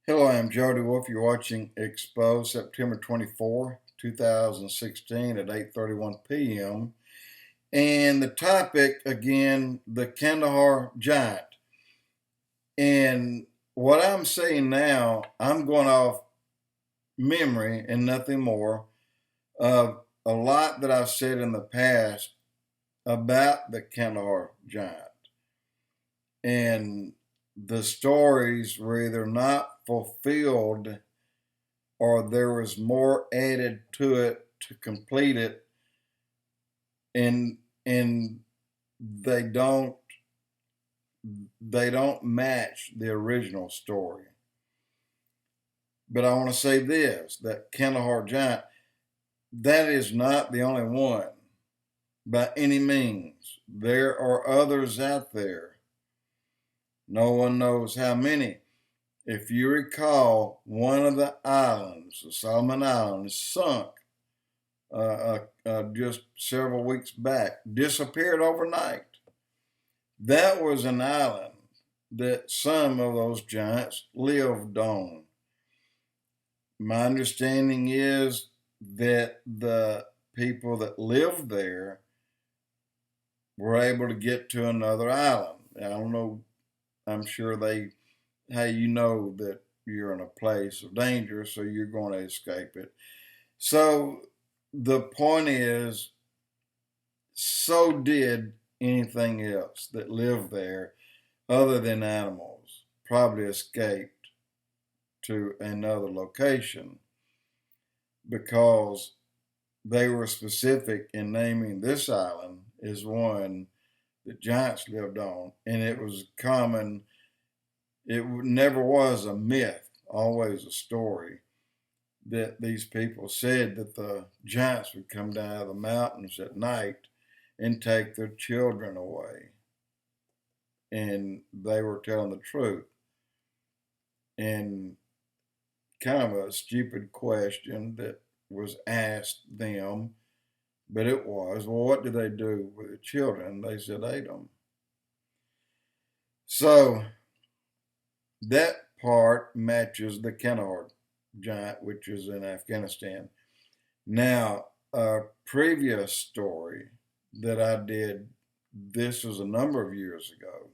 Hello, I'm Jody Wolf. You're watching Expoz, September 24, 2016 at 8:31 p.m. And the topic, again, the Kandahar giant. And what I'm saying now, I'm going off memory and nothing more of a lot that I've said in the past about the Kandahar giant. And the stories were either not fulfilled or there was more added to it to complete it, and they don't they don't match the original story. But I want to say this, that Kandahar giant, that is not the only one by any means. There are others out there. No one knows how many. If you recall, one of the islands, the Solomon Islands, sunk just several weeks back, disappeared overnight. That was an island that some of those giants lived on. My understanding is that the people that lived there were able to get to another island. I don't know, I'm sure hey, you know that you're in a place of danger, so you're going to escape it. So the point is, so did anything else that lived there other than animals probably escaped to another location, because they were specific in naming this island as one that giants lived on, and it was common. It never was a myth, always a story, that these people said that the giants would come down out of the mountains at night and take their children away. And they were telling the truth. And kind of a stupid question that was asked them, but it was, well, what did they do with the children? They said ate them. So that part matches the Kandahar giant, which is in Afghanistan. Now, a previous story that I did, this was a number of years ago,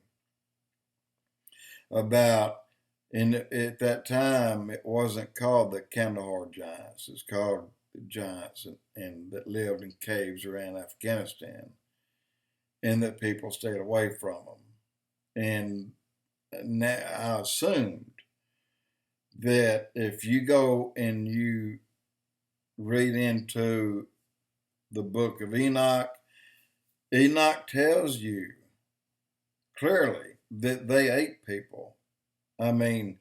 about, and at that time it wasn't called the Kandahar giants. It's called the giants and that lived in caves around Afghanistan, and that people stayed away from them. And now I assumed that if you go and you read into the book of Enoch, Enoch tells you clearly that they ate people. I mean,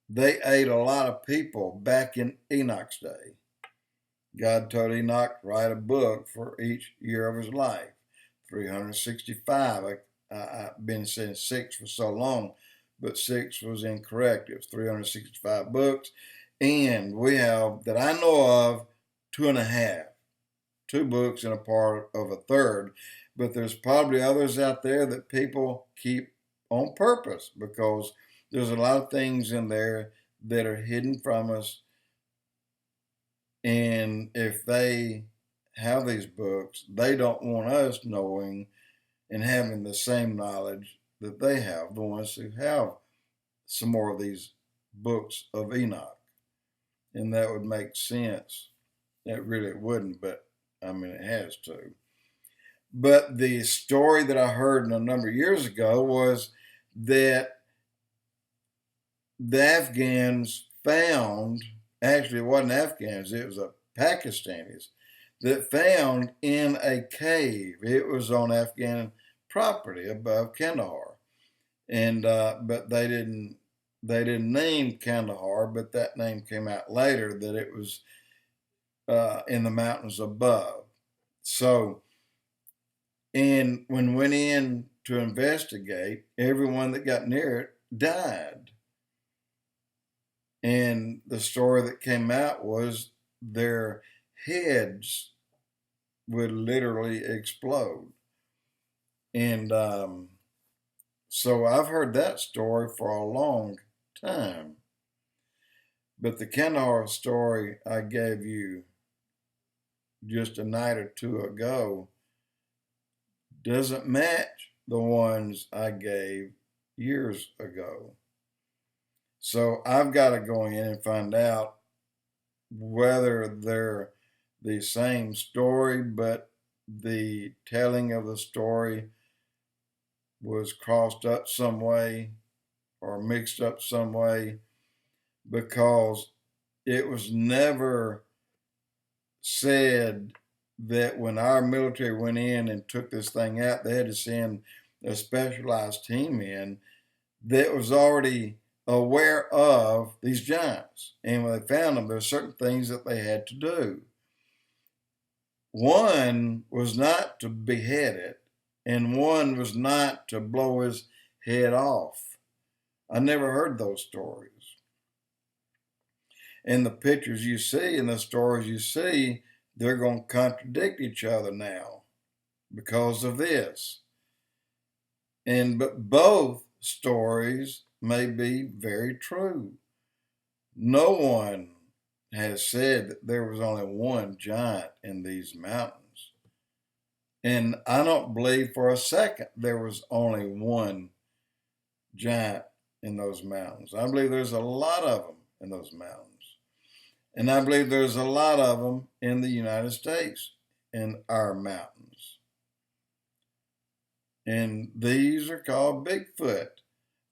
they ate a lot of people back in Enoch's day. God told Enoch to write a book for each year of his life. 365. I've been saying six for so long, but six was incorrect. It was 365 books. And we have, that I know of, two and a half. Two books and a part of a third. But there's probably others out there that people keep on purpose, because there's a lot of things in there that are hidden from us. And if they have these books, they don't want us knowing and having the same knowledge that they have, the ones who have some more of these books of Enoch. And that would make sense. It really wouldn't, but I mean, it has to. But the story that I heard a number of years ago was that the Afghans found, actually it wasn't Afghans, it was a Pakistanis that found in a cave. It was on Afghan property above Kandahar, and but they didn't name Kandahar, but that name came out later, that it was in the mountains above. So, and when went in to investigate, everyone that got near it died. And the story that came out was their heads would literally explode. And so I've heard that story for a long time. But the Kandahar story I gave you just a night or two ago doesn't match the ones I gave years ago. So I've got to go in and find out whether they're the same story, but the telling of the story was crossed up some way or mixed up some way, because it was never said that when our military went in and took this thing out, they had to send a specialized team in that was already aware of these giants. And when they found them, there were certain things that they had to do. One was not to behead it, and one was not to blow his head off. I never heard those stories. And the pictures you see and the stories you see, they're going to contradict each other now because of this. But both stories may be very true. No one has said that there was only one giant in these mountains. And I don't believe for a second there was only one giant in those mountains. I believe there's a lot of them in those mountains. And I believe there's a lot of them in the United States, in our mountains. And these are called Bigfoot.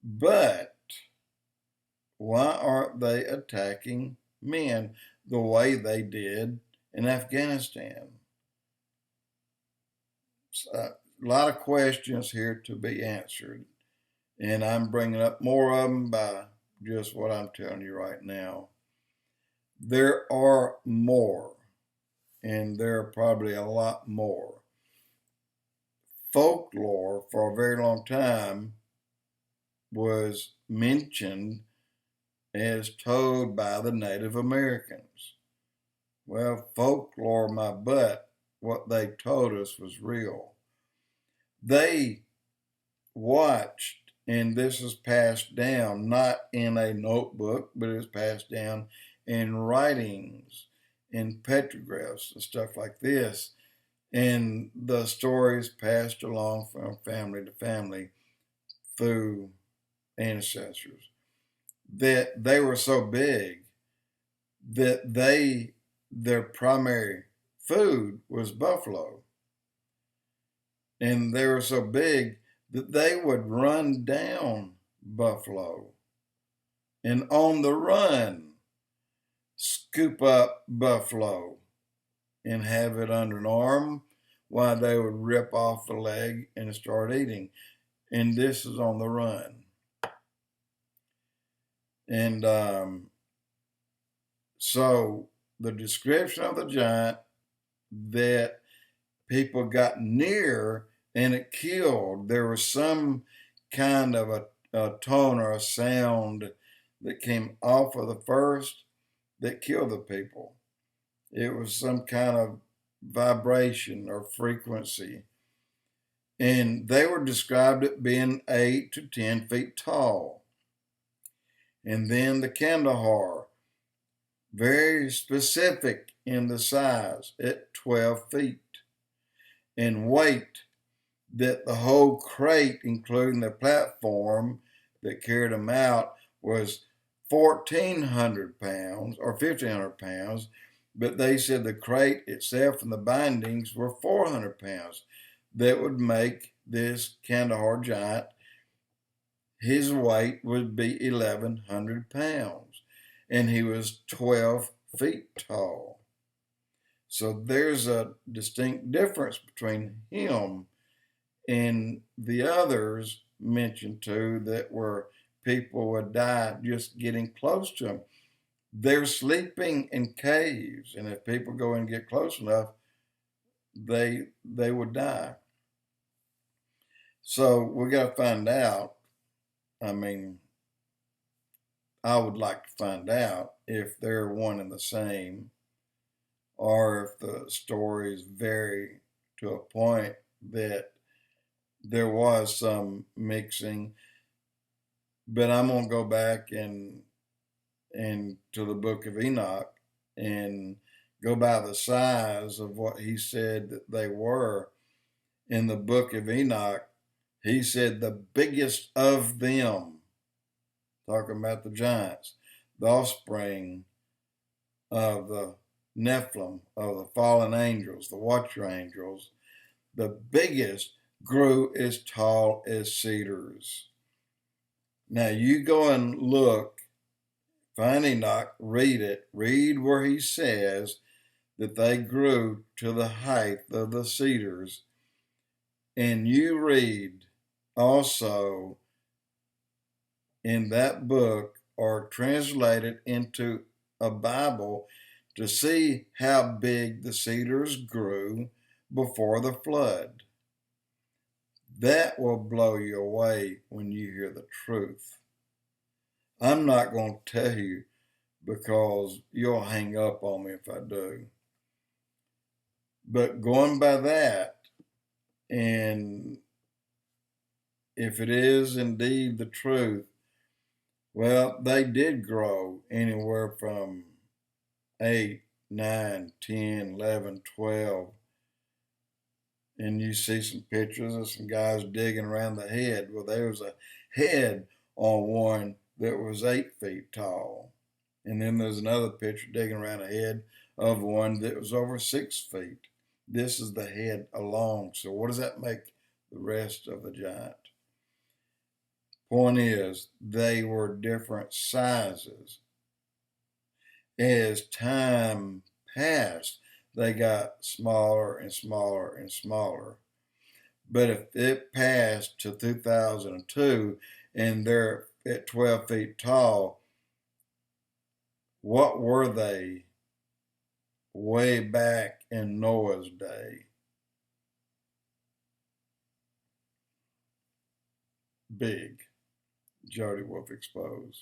But why aren't they attacking men the way they did in Afghanistan? A lot of questions here to be answered. And I'm bringing up more of them by just what I'm telling you right now. There are more, and there are probably a lot more. Folklore, for a very long time, was mentioned as told by the Native Americans. Well, folklore, my butt, what they told us was real. They watched, and this is passed down, not in a notebook, but it's passed down in writings, in petrographs and stuff like this. And the stories passed along from family to family through ancestors, that they were so big that their primary food was buffalo. And they were so big that they would run down buffalo and on the run scoop up buffalo and have it under an arm while they would rip off the leg and start eating. And this is on the run. And so the description of the giant that people got near and it killed, there was some kind of a tone or a sound that came off of the first that killed the people. It was some kind of vibration or frequency. And they were described as being 8 to 10 feet tall. And then the Kandahar, very specific in the size, at 12 feet. And weight, that the whole crate, including the platform that carried them out, was 1,400 pounds or 1,500 pounds, but they said the crate itself and the bindings were 400 pounds. That would make this Kandahar giant, his weight would be 1,100 pounds, and he was 12 feet tall. So there's a distinct difference between him and the others mentioned too, that were people would die just getting close to them. They're sleeping in caves, and if people go and get close enough, they would die. So we got to find out. I mean, I would like to find out if they're one and the same, or if the stories vary to a point that there was some mixing. But I'm going to go back and and to the book of Enoch and go by the size of what he said that they were. In the book of Enoch, he said the biggest of them, talking about the giants, the offspring of the Nephilim, of the fallen angels, the watcher angels, the biggest grew as tall as cedars. Now you go and look, find Enoch, read it, read where he says that they grew to the height of the cedars. And you read also in that book or translate it into a Bible to see how big the cedars grew before the flood. That will blow you away when you hear the truth. I'm not going to tell you because you'll hang up on me if I do. But going by that, and if it is indeed the truth, well, they did grow anywhere from 8, 9, 10, 11, 12. And you see some pictures of some guys digging around the head. Well, there was a head on one that was 8 feet tall. And then there's another picture digging around a head of one that was over 6 feet. This is the head alone. So what does that make the rest of the giant? Point is, they were different sizes. As time passed, they got smaller and smaller and smaller. But if it passed to 2002 and they're at 12 feet tall, what were they way back in Noah's day? Big. Jody Wolf Expoz.